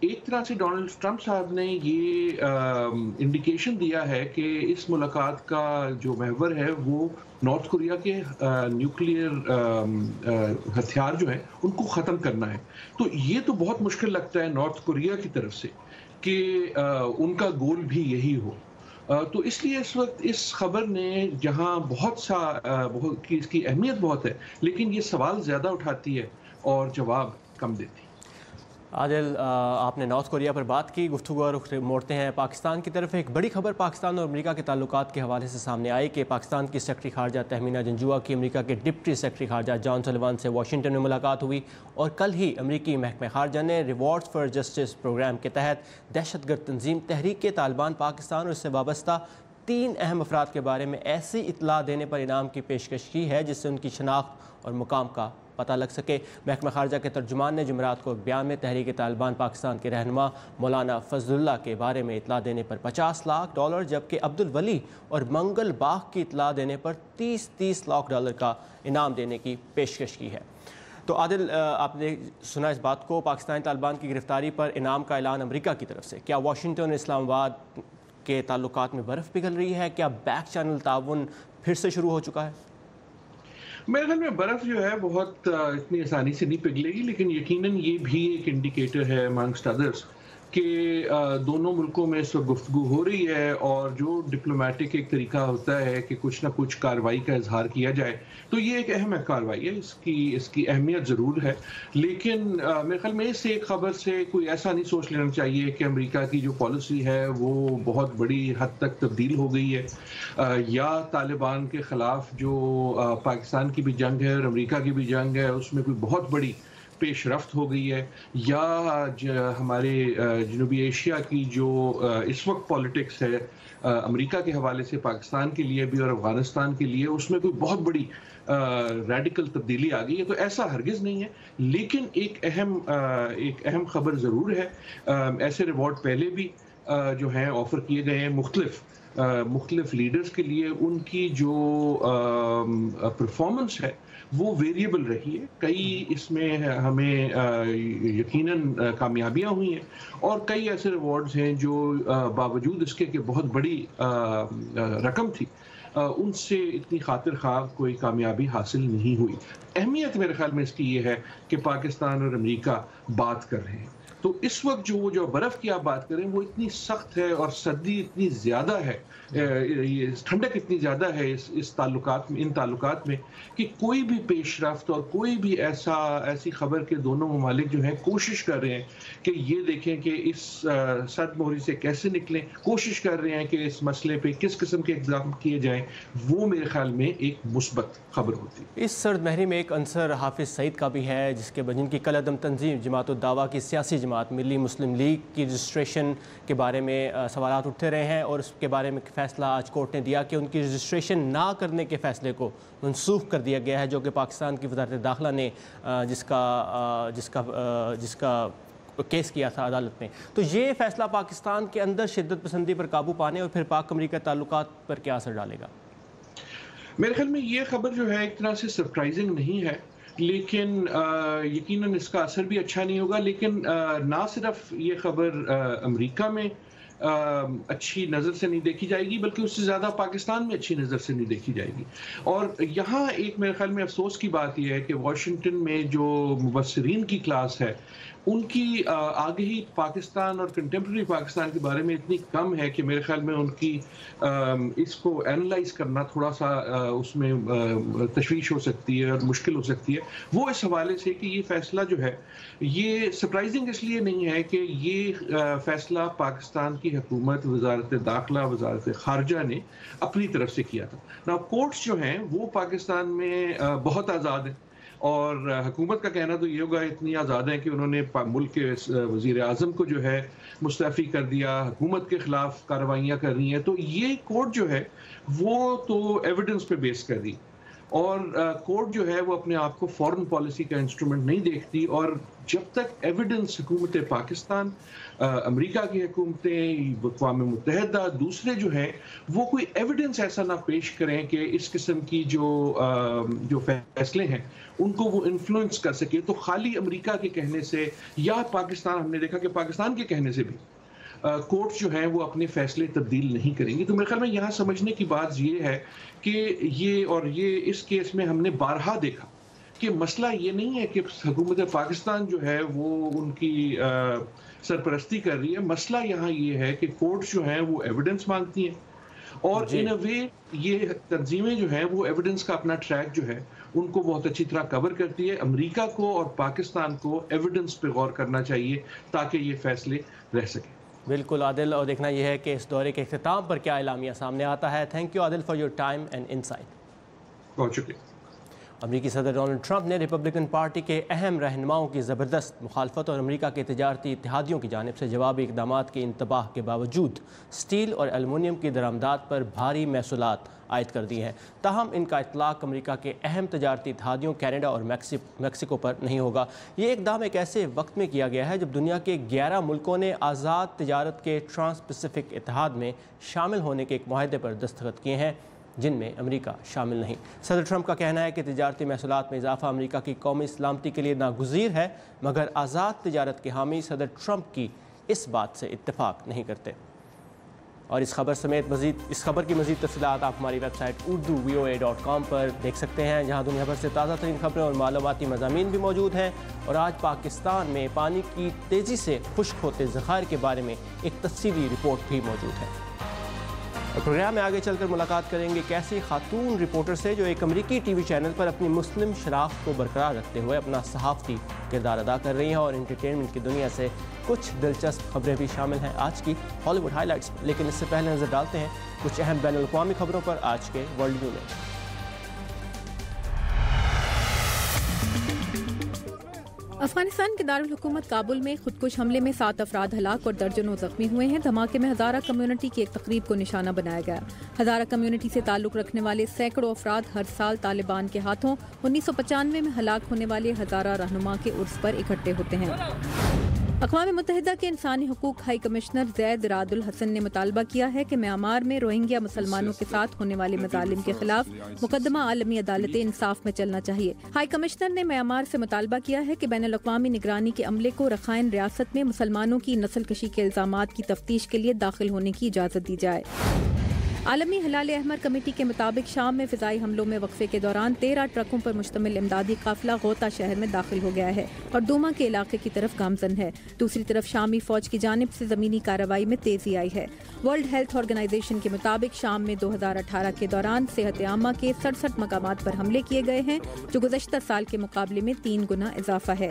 ایک طرح سے ڈونلڈ ٹرمپ صاحب نے یہ انڈیکیشن دیا ہے کہ اس ملاقات کا جو محور ہے وہ نارتھ کوریا کے نیوکلیئر ہتھیار جو ہیں ان کو ختم کرنا ہے. تو یہ تو بہت مشکل لگتا ہے نارتھ کوریا کی طرف سے کہ ان کا گول بھی یہی ہو. تو اس لیے اس وقت اس خبر نے جہاں اس کی اہمیت بہت ہے، لیکن یہ سوال زیادہ اٹھاتی ہے اور جواب کم دیتی ہے. عادل، آپ نے نارتھ کوریا پر بات کی، گفتگو اور موڑتے ہیں پاکستان کی طرف. ایک بڑی خبر پاکستان اور امریکہ کے تعلقات کے حوالے سے سامنے آئی کہ پاکستان کی سیکرٹری خارجہ تہمینہ جنجوعہ کی امریکہ کے ڈپٹی سیکرٹری خارجہ جان سلیوان سے واشنگٹن میں ملاقات ہوئی، اور کل ہی امریکی محکمہ خارجہ نے ریوارڈز فار جسٹس پروگرام کے تحت دہشت گرد تنظیم تحریک طالبان پاکستان اور اس سے وابستہ 3 اہم افراد کے بارے میں ایسی اطلاع دینے پر انعام کی پیشکش کی ہے جس سے ان کی شناخت اور مقام کا پتہ لگ سکے. محکمہ خارجہ کے ترجمان نے جمعرات کو ایک بیان میں تحریک طالبان پاکستان کے رہنما مولانا فضل اللہ کے بارے میں اطلاع دینے پر $50 لاکھ، جبکہ عبد الولی اور منگل باغ کی اطلاع دینے پر $30 لاکھ کا انعام دینے کی پیشکش کی ہے. تو عادل، آپ نے سنا اس بات کو، پاکستانی طالبان کی گرفتاری پر انعام کا اعلان امریکہ کی طرف سے. کیا واشنگٹن اور اسلام آباد کے تعلقات میں برف پگھل رہی ہے؟ کیا بیک چینل تعاون پھر سے شروع ہو چکا ہے؟ میرے خیال میں برف جو ہے بہت اتنی آسانی سے نہیں پگھلے گی، لیکن یقیناً یہ بھی ایک انڈیکیٹر ہے امانگسٹ ادرس کہ دونوں ملکوں میں اس وقت گفتگو ہو رہی ہے، اور جو ڈپلومیٹک ایک طریقہ ہوتا ہے کہ کچھ نہ کچھ کارروائی کا اظہار کیا جائے، تو یہ ایک اہم کارروائی ہے، اس کی اہمیت ضرور ہے. لیکن میرے خیال میں اس ایک خبر سے کوئی ایسا نہیں سوچ لینا چاہیے کہ امریکہ کی جو پالیسی ہے وہ بہت بڑی حد تک تبدیل ہو گئی ہے، یا طالبان کے خلاف جو پاکستان کی بھی جنگ ہے اور امریکہ کی بھی جنگ ہے اس میں کوئی بہت بڑی پیش رفت ہو گئی ہے، یا ہمارے جنوبی ایشیا کی جو اس وقت پالیٹکس ہے امریکہ کے حوالے سے پاکستان کے لیے بھی اور افغانستان کے لیے، اس میں کوئی بہت بڑی ریڈیکل تبدیلی آ گئی ہے. تو ایسا ہرگز نہیں ہے، لیکن ایک اہم خبر ضرور ہے. ایسے ریوارڈ پہلے بھی جو ہیں آفر کیے گئے ہیں مختلف لیڈرز کے لیے. ان کی جو پرفارمنس ہے وہ ویریبل رہی ہے. کئی اس میں ہمیں یقیناً کامیابیاں ہوئی ہیں، اور کئی ایسے ریوارڈز ہیں جو باوجود اس کے کہ بہت بڑی رقم تھی، ان سے اتنی خاطر خواہ کوئی کامیابی حاصل نہیں ہوئی. اہمیت میرے خیال میں اس کی یہ ہے کہ پاکستان اور امریکہ بات کر رہے ہیں. تو اس وقت جو برف کی آپ بات کریں وہ اتنی سخت ہے، اور سردی اتنی زیادہ ہے، ٹھنڈک اتنی زیادہ ہے ان تعلقات میں کہ کوئی بھی پیش رفت اور کوئی بھی ایسی خبر کے دونوں ممالک جو ہیں کوشش کر رہے ہیں کہ یہ دیکھیں کہ اس سرد مہری سے کیسے نکلیں، کوشش کر رہے ہیں کہ اس مسئلے پہ کس قسم کے اقدام کیے جائیں. وہ میرے خیال میں ایک مثبت خبر ہوتی ہے. اس سرد مہری میں ایک عنصر حافظ سعید کا بھی ہے، جن کی کل عدم تنظیم جماعت الدعوہ کی سیاسی جماعت ملی مسلم لیگ کی رجسٹریشن کے بارے میں سوالات اٹھتے رہے ہیں، اور اس کے بارے میں فیصلہ آج کورٹ نے دیا کہ ان کی رجسٹریشن نہ کرنے کے فیصلے کو منسوخ کر دیا گیا ہے، جو کہ پاکستان کی وزارت داخلہ نے جس کا کیس کیا تھا عدالت میں. تو یہ فیصلہ پاکستان کے اندر شدت پسندی پر قابو پانے اور پھر پاک امریکہ تعلقات پر کیا اثر ڈالے گا؟ میرے خیال میں یہ خبر جو ہے ایک طرح سے سرپرائزنگ نہیں ہے، لیکن یقیناً اس کا اثر بھی اچھا نہیں ہوگا. لیکن نہ صرف یہ خبر امریکہ میں اچھی نظر سے نہیں دیکھی جائے گی، بلکہ اس سے زیادہ پاکستان میں اچھی نظر سے نہیں دیکھی جائے گی. اور یہاں ایک میرے خیال میں افسوس کی بات یہ ہے کہ واشنگٹن میں جو مبصرین کی کلاس ہے ان کی آگہی پاکستان اور کنٹمپریری پاکستان کے بارے میں اتنی کم ہے کہ میرے خیال میں ان کی اس کو اینالائز کرنا تھوڑا سا اس میں تشویش ہو سکتی ہے اور مشکل ہو سکتی ہے. وہ اس حوالے سے کہ یہ فیصلہ جو ہے یہ سرپرائزنگ اس لیے نہیں ہے کہ یہ فیصلہ پاکستان کی حکومت، وزارت داخلہ، وزارت خارجہ نے اپنی طرف سے کیا تھا. نا کورٹس جو ہیں وہ پاکستان میں بہت آزاد ہیں، اور حکومت کا کہنا تو یہ ہوگا اتنی آزاد ہیں کہ انہوں نے ملک کے وزیر اعظم کو جو ہے مستعفی کر دیا، حکومت کے خلاف کارروائیاں کر رہی ہیں. تو یہ کورٹ جو ہے وہ تو ایویڈنس پہ بیس کر رہی. اور کورٹ جو ہے وہ اپنے آپ کو فورن پالیسی کا انسٹرومنٹ نہیں دیکھتی، اور جب تک ایویڈنس حکومت پاکستان، امریکہ کی حکومتیں، اقوام متحدہ، دوسرے جو ہیں وہ کوئی ایویڈنس ایسا نہ پیش کریں کہ اس قسم کی جو فیصلے ہیں ان کو وہ انفلوئنس کر سکے، تو خالی امریکہ کے کہنے سے یا پاکستان، ہم نے دیکھا کہ پاکستان کے کہنے سے بھی کورٹس جو ہیں وہ اپنے فیصلے تبدیل نہیں کریں گے۔ تو میرے خیال میں یہاں سمجھنے کی بات یہ ہے کہ یہ اس کیس میں ہم نے بارہا دیکھا کہ مسئلہ یہ نہیں ہے کہ حکومت پاکستان جو ہے وہ ان کی سرپرستی کر رہی ہے، مسئلہ یہاں یہ ہے کہ کورٹس جو ہیں وہ ایویڈنس مانگتی ہیں، اور ان اے وے یہ تنظیمیں جو ہیں وہ ایویڈنس کا اپنا ٹریک جو ہے ان کو بہت اچھی طرح کور کرتی ہے۔ امریکہ کو اور پاکستان کو ایویڈنس پہ غور کرنا چاہیے تاکہ یہ فیصلے رہ سکیں۔ بالکل عادل، اور دیکھنا یہ ہے کہ اس دورے کے اختتام پر کیا اعلامیہ سامنے آتا ہے۔ Thank you Adil for your time and insight. بہت شکریہ۔ امریکی صدر ڈونلڈ ٹرمپ نے ریپبلکن پارٹی کے اہم رہنماؤں کی زبردست مخالفت اور امریکہ کے تجارتی اتحادیوں کی جانب سے جوابی اقدامات کی انتباہ کے باوجود اسٹیل اور ایلومینیم کی درآمدات پر بھاری محصولات عائد کر دی ہیں، تاہم ان کا اطلاق امریکہ کے اہم تجارتی اتحادیوں کینیڈا اور میکسیکو پر نہیں ہوگا۔ یہ اقدام ایک ایسے وقت میں کیا گیا ہے جب دنیا کے 11 ملکوں نے آزاد تجارت کے ٹرانس پیسیفک اتحاد میں شامل ہونے کے ایک معاہدے پر دستخط کیے ہیں جن میں امریکہ شامل نہیں۔ صدر ٹرمپ کا کہنا ہے کہ تجارتی محصولات میں اضافہ امریکہ کی قومی سلامتی کے لیے ناگزیر ہے، مگر آزاد تجارت کے حامی صدر ٹرمپ کی اس بات سے اتفاق نہیں کرتے۔ اور اس خبر کی مزید تفصیلات آپ ہماری ویب سائٹ urduvoa.com پر دیکھ سکتے ہیں، جہاں دنیا بھر سے تازہ ترین خبریں اور معلوماتی مضامین بھی موجود ہیں۔ اور آج پاکستان میں پانی کی تیزی سے خشک ہوتے ذخائر کے بارے میں ایک تفصیلی رپورٹ بھی موجود ہے۔ اور پروگرام میں آگے چل کر ملاقات کریں گے ایک ایسی خاتون رپورٹر سے جو ایک امریکی ٹی وی چینل پر اپنی مسلم شناخت کو برقرار رکھتے ہوئے اپنا صحافتی کردار ادا کر رہی ہیں، اور انٹرٹینمنٹ کی دنیا سے کچھ دلچسپ خبریں بھی شامل ہیں آج کی ہالی ووڈ ہائی لائٹس میں۔ لیکن اس سے پہلے نظر ڈالتے ہیں کچھ اہم بین الاقوامی خبروں پر آج کے ورلڈ ویو میں۔ افغانستان کے دارالحکومت کابل میں خودکش حملے میں 7 افراد ہلاک اور درجنوں زخمی ہوئے ہیں۔ دھماکے میں ہزارہ کمیونٹی کی ایک تقریب کو نشانہ بنایا گیا۔ ہزارہ کمیونٹی سے تعلق رکھنے والے سینکڑوں افراد ہر سال طالبان کے ہاتھوں 1995 میں ہلاک ہونے والے ہزارہ رہنما کے عرس پر اکٹھے ہوتے ہیں۔ اقوام متحدہ کے انسانی حقوق ہائی کمشنر زید راد الحسن نے مطالبہ کیا ہے کہ میانمار میں روہنگیا مسلمانوں کے ساتھ ہونے والے مظالم کے خلاف مقدمہ عالمی عدالت انصاف میں چلنا چاہیے۔ ہائی کمشنر نے میانمار سے مطالبہ کیا ہے کہ بین الاقوامی نگرانی کے عملے کو رخائن ریاست میں مسلمانوں کی نسل کشی کے الزامات کی تفتیش کے لیے داخل ہونے کی اجازت دی جائے۔ عالمی ہلال احمر کمیٹی کے مطابق شام میں فضائی حملوں میں وقفے کے دوران 13 ٹرکوں پر مشتمل امدادی قافلہ غوطہ شہر میں داخل ہو گیا ہے اور دوما کے علاقے کی طرف گامزن ہے۔ دوسری طرف شامی فوج کی جانب سے زمینی کارروائی میں تیزی آئی ہے۔ ورلڈ ہیلتھ آرگنائزیشن کے مطابق شام میں 2018 کے دوران صحت عامہ کے 67 مقامات پر حملے کیے گئے ہیں، جو گزشتہ سال کے مقابلے میں 3 گنا اضافہ ہے۔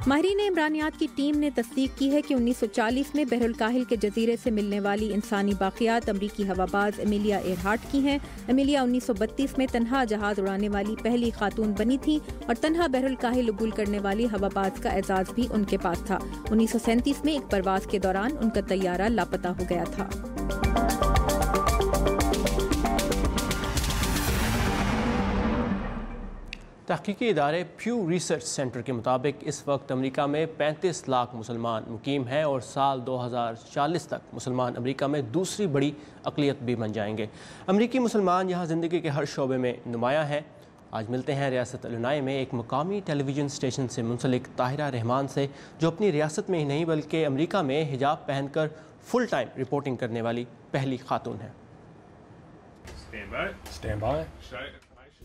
ماہرین عمرانیات کی ٹیم نے تصدیق کی ہے کہ 1940 میں بحر الکاہل کے جزیرے سے ملنے والی انسانی باقیات امریکی ہواباز ایمیلیا ایرہارٹ کی ہیں۔ ایمیلیا 1932 میں تنہا جہاز اڑانے والی پہلی خاتون بنی تھی اور تنہا بحر الکاہل عبور کرنے والی ہواباز کا اعزاز بھی ان کے پاس تھا۔ 1937 میں ایک پرواز کے دوران ان کا طیارہ لاپتہ ہو گیا تھا۔ تحقیقی ادارے پیو ریسرچ سینٹر کے مطابق اس وقت امریکہ میں 35 لاکھ مسلمان مقیم ہیں اور سال 2040 تک مسلمان امریکہ میں دوسری بڑی اقلیت بھی بن جائیں گے۔ امریکی مسلمان یہاں زندگی کے ہر شعبے میں نمایاں ہیں۔ آج ملتے ہیں ریاست الینوائے میں ایک مقامی ٹیلی ویژن اسٹیشن سے منسلک طاہرہ رحمان سے، جو اپنی ریاست میں ہی نہیں بلکہ امریکہ میں حجاب پہن کر فل ٹائم رپورٹنگ کرنے والی پہلی خاتون ہے۔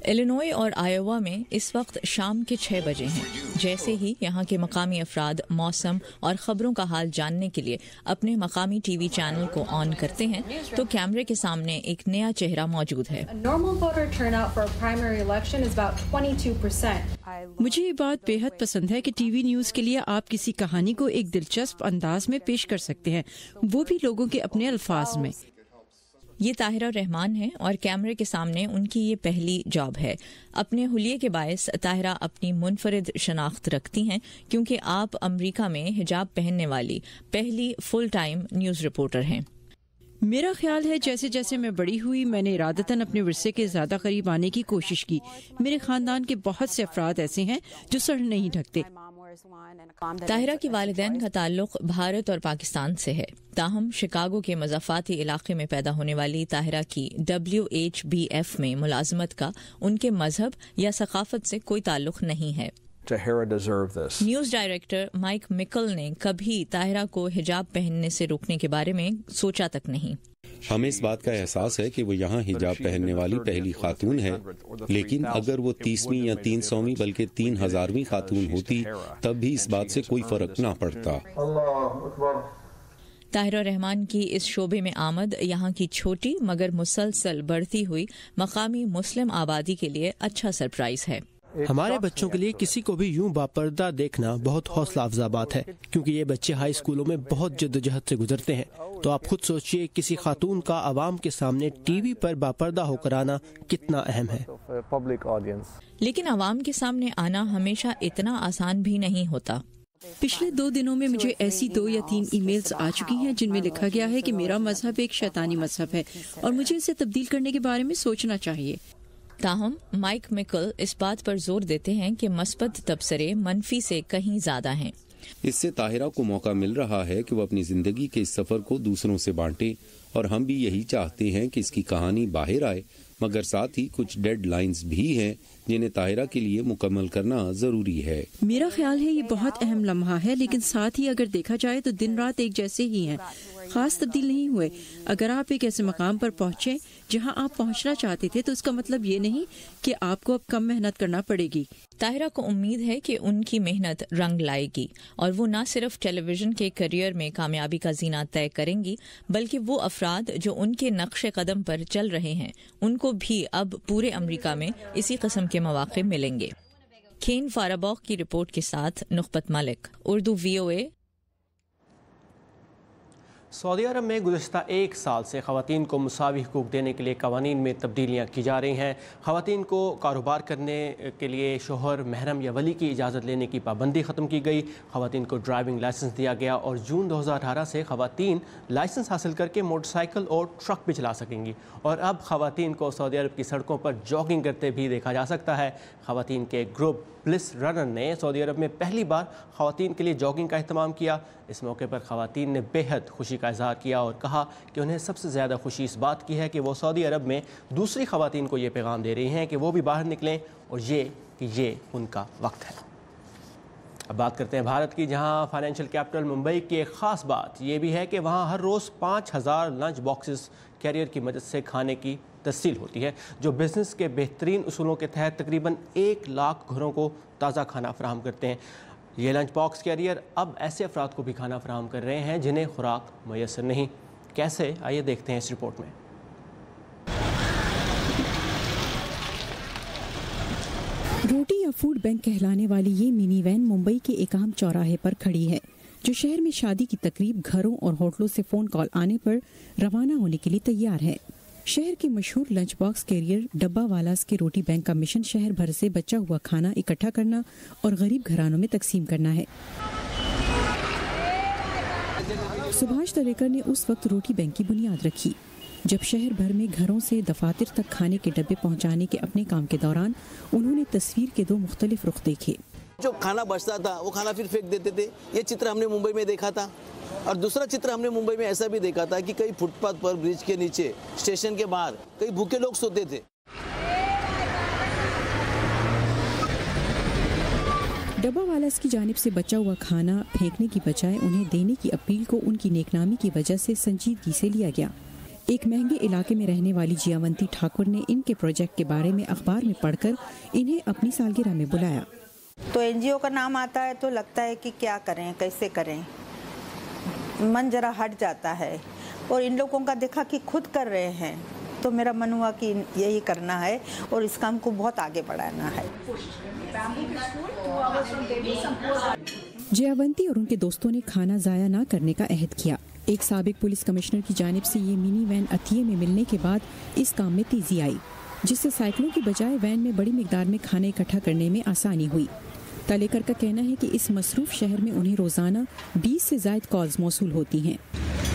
الینوائے اور آئیوا میں اس وقت شام کے 6 بجے ہیں۔ جیسے ہی یہاں کے مقامی افراد موسم اور خبروں کا حال جاننے کے لیے اپنے مقامی ٹی وی چینل کو آن کرتے ہیں تو کیمرے کے سامنے ایک نیا چہرہ موجود ہے۔ مجھے یہ بات بے حد پسند ہے کہ ٹی وی نیوز کے لیے آپ کسی کہانی کو ایک دلچسپ انداز میں پیش کر سکتے ہیں، وہ بھی لوگوں کے اپنے الفاظ میں۔ یہ طاہرہ رحمان ہیں اور کیمرے کے سامنے ان کی یہ پہلی جاب ہے۔ اپنے حلیے کے باعث طاہرہ اپنی منفرد شناخت رکھتی ہیں کیونکہ آپ امریکہ میں حجاب پہننے والی پہلی فل ٹائم نیوز رپورٹر ہیں۔ میرا خیال ہے جیسے جیسے میں بڑی ہوئی میں نے ارادتاً اپنے ورثے کے زیادہ قریب آنے کی کوشش کی. میرے خاندان کے بہت سے افراد ایسے ہیں جو سر نہیں ڈھکتے. طاہرہ کے والدین کا تعلق بھارت اور پاکستان سے ہے. تاہم شکاگو کے مضافاتی علاقے میں پیدا ہونے والی طاہرہ کی WHBF میں ملازمت کا ان کے مذہب یا ثقافت سے کوئی تعلق نہیں ہے. نیوز ڈائریکٹر مائک مکل نے کبھی طاہرہ کو حجاب پہننے سے روکنے کے بارے میں سوچا تک نہیں. ہمیں اس بات کا احساس ہے کہ وہ یہاں حجاب پہننے والی پہلی خاتون ہے، لیکن اگر وہ 30ویں یا 300ویں بلکہ 3000ویں خاتون ہوتی تب بھی اس بات سے کوئی فرق نہ پڑتا. طاہرہ رحمان کی اس شعبے میں آمد یہاں کی چھوٹی مگر مسلسل بڑھتی ہوئی مقامی مسلم آبادی کے لیے اچھا سرپرائز ہے. ہمارے بچوں کے لیے کسی کو بھی یوں باپردہ دیکھنا بہت حوصلہ افزا بات ہے، کیونکہ یہ بچے ہائی اسکولوں میں بہت جدوجہد سے گزرتے ہیں. تو آپ خود سوچئے کسی خاتون کا عوام کے سامنے ٹی وی پر باپردہ ہو کر آنا کتنا اہم ہے. لیکن عوام کے سامنے آنا ہمیشہ اتنا آسان بھی نہیں ہوتا. پچھلے 2 دنوں میں مجھے ایسی 2 یا 3 ای میلز آ چکی ہیں جن میں لکھا گیا ہے کہ میرا مذہب ایک شیطانی مذہب ہے اور مجھے اسے تبدیل کرنے کے بارے میں سوچنا چاہیے. تاہم مائک مکل اس بات پر زور دیتے ہیں کہ مثبت تبصرے منفی سے کہیں زیادہ ہیں. اس سے طاہرہ کو موقع مل رہا ہے کہ وہ اپنی زندگی کے اس سفر کو دوسروں سے بانٹے، اور ہم بھی یہی چاہتے ہیں کہ اس کی کہانی باہر آئے، مگر ساتھ ہی کچھ ڈیڈ لائنز بھی ہیں جنہیں طاہرہ کے لیے مکمل کرنا ضروری ہے. میرا خیال ہے یہ بہت اہم لمحہ ہے، لیکن ساتھ ہی اگر دیکھا جائے تو دن رات ایک جیسے ہی ہیں، خاص تبدیل نہیں ہوئے. اگر آپ ایک ایسے مقام پر پہنچیں جہاں آپ پہنچنا چاہتے تھے تو اس کا مطلب یہ نہیں کہ آپ کو اب کم محنت کرنا پڑے گی. طاہرہ کو امید ہے کہ ان کی محنت رنگ لائے گی اور وہ نہ صرف ٹیلی ویژن کے کیریئر میں کامیابی کا زینہ طے کریں گی، بلکہ وہ افراد جو ان کے نقش قدم پر چل رہے ہیں ان کو بھی اب پورے امریکہ میں اسی قسم کے مواقع ملیں گے. کین فارابوغ کی رپورٹ کے ساتھ نخبت ملک، اردو VOA. سعودی عرب میں گزشتہ 1 سال سے خواتین کو مساوی حقوق دینے کے لیے قوانین میں تبدیلیاں کی جا رہی ہیں. خواتین کو کاروبار کرنے کے لیے شوہر، محرم یا ولی کی اجازت لینے کی پابندی ختم کی گئی. خواتین کو ڈرائیونگ لائسنس دیا گیا اور جون 2018 سے خواتین لائسنس حاصل کر کے موٹر سائیکل اور ٹرک بھی چلا سکیں گی. اور اب خواتین کو سعودی عرب کی سڑکوں پر جاگنگ کرتے بھی دیکھا جا سکتا ہے. خواتین کے گروپ بلس رنر نے سعودی عرب میں پہلی بار خواتین کے لیے جاگنگ کا اہتمام کیا. اس موقع پر خواتین نے بے حد خوشی کا اظہار کیا اور کہا کہ انہیں سب سے زیادہ خوشی اس بات کی ہے کہ وہ سعودی عرب میں دوسری خواتین کو یہ پیغام دے رہی ہیں کہ وہ بھی باہر نکلیں اور یہ ان کا وقت ہے. اب بات کرتے ہیں بھارت کی، جہاں فائنینشیل کیپٹل ممبئی کی ایک خاص بات یہ بھی ہے کہ وہاں ہر روز 5000 لنچ باکسز کیریئر کی مدد سے کھانے کی ترسیل ہوتی ہے، جو بزنس کے بہترین اصولوں کے تحت تقریباً 1 لاکھ گھروں کو تازہ کھانا فراہم کرتے ہیں. یہ لنچ باکس کیریئر اب ایسے افراد کو بھی کھانا فراہم کر رہے ہیں جنہیں خوراک میسر نہیں. کیسے؟ آئیے دیکھتے ہیں اس رپورٹ میں. روٹی یا فوڈ بینک کہلانے والی یہ منی وین ممبئی کے ایک اہم چوراہے پر کھڑی ہے، جو شہر میں شادی کی تقریب، گھروں اور ہوٹلوں سے فون کال آنے پر روانہ ہونے کے لیے تیار ہے. شہر کے مشہور لنچ باکس کیریئر ڈبہ والاز کے روٹی بینک کا مشن شہر بھر سے بچا ہوا کھانا اکٹھا کرنا اور غریب گھرانوں میں تقسیم کرنا ہے. سبھاش تلیکر نے اس وقت روٹی بینک کی بنیاد رکھی جب شہر بھر میں گھروں سے دفاتر تک کھانے کے ڈبے پہنچانے کے اپنے کام کے دوران انہوں نے تصویر کے 2 مختلف رخ دیکھے. جو کھانا بچتا تھا وہ کھانا پھر پھینک دیتے تھے. یہ چتر ہم نے ممبئی میں دیکھا تھا، اور دوسرا چتر ہم نے ممبئی میں ایسا بھی دیکھا تھا کہ کئی فٹ پاتھ پر، برج کے نیچے، اسٹیشن کے باہر کئی بھوکے لوگ سوتے تھے. ڈبہ والاز کی جانب سے بچا ہوا کھانا پھینکنے کی بجائے انہیں دینے کی اپیل کو ان کی نیکنامی کی وجہ سے سنجیدگی سے لیا گیا. ایک مہنگے علاقے میں رہنے والی جیاونتی ٹھاکر نے ان کے پروجیکٹ کے بارے میں اخبار میں پڑھ کر انہیں اپنی سالگرہ میں بلایا. تو NGO کا نام آتا ہے تو لگتا ہے کہ کیا کریں، کیسے کریں، من ذرا ہٹ جاتا ہے. اور ان لوگوں کا دیکھا کہ خود کر رہے ہیں تو میرا من ہوا کہ یہی کرنا ہے اور اس کام کو بہت آگے بڑھانا ہے. جیاونتی اور ان کے دوستوں نے کھانا ضائع نہ کرنے کا عہد کیا. ایک سابق پولیس کمشنر کی جانب سے یہ منی وین عطیے میں ملنے کے بعد اس کام میں تیزی آئی، جس سے سائیکلوں کی بجائے وین میں بڑی مقدار میں کھانا اکٹھا کرنے میں آسانی ہوئی. تلیکر کا کہنا ہے کہ اس مصروف شہر میں انہیں روزانہ 20 سے زائد کالز موصول ہوتی ہیں.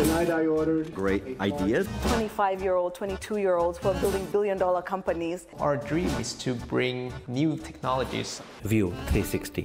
Tonight I ordered great ideas. 25-year-old, 22-year-olds who are building billion-dollar companies. Our dream is to bring new technologies. View 360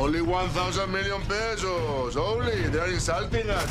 Only 1,000 million pesos. Only they are insulting us.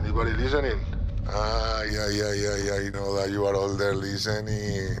Anybody listening? Yeah. I know that you are all there listening.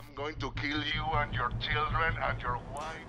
I'm going to kill you and your children and your wife.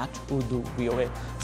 @urduvoa।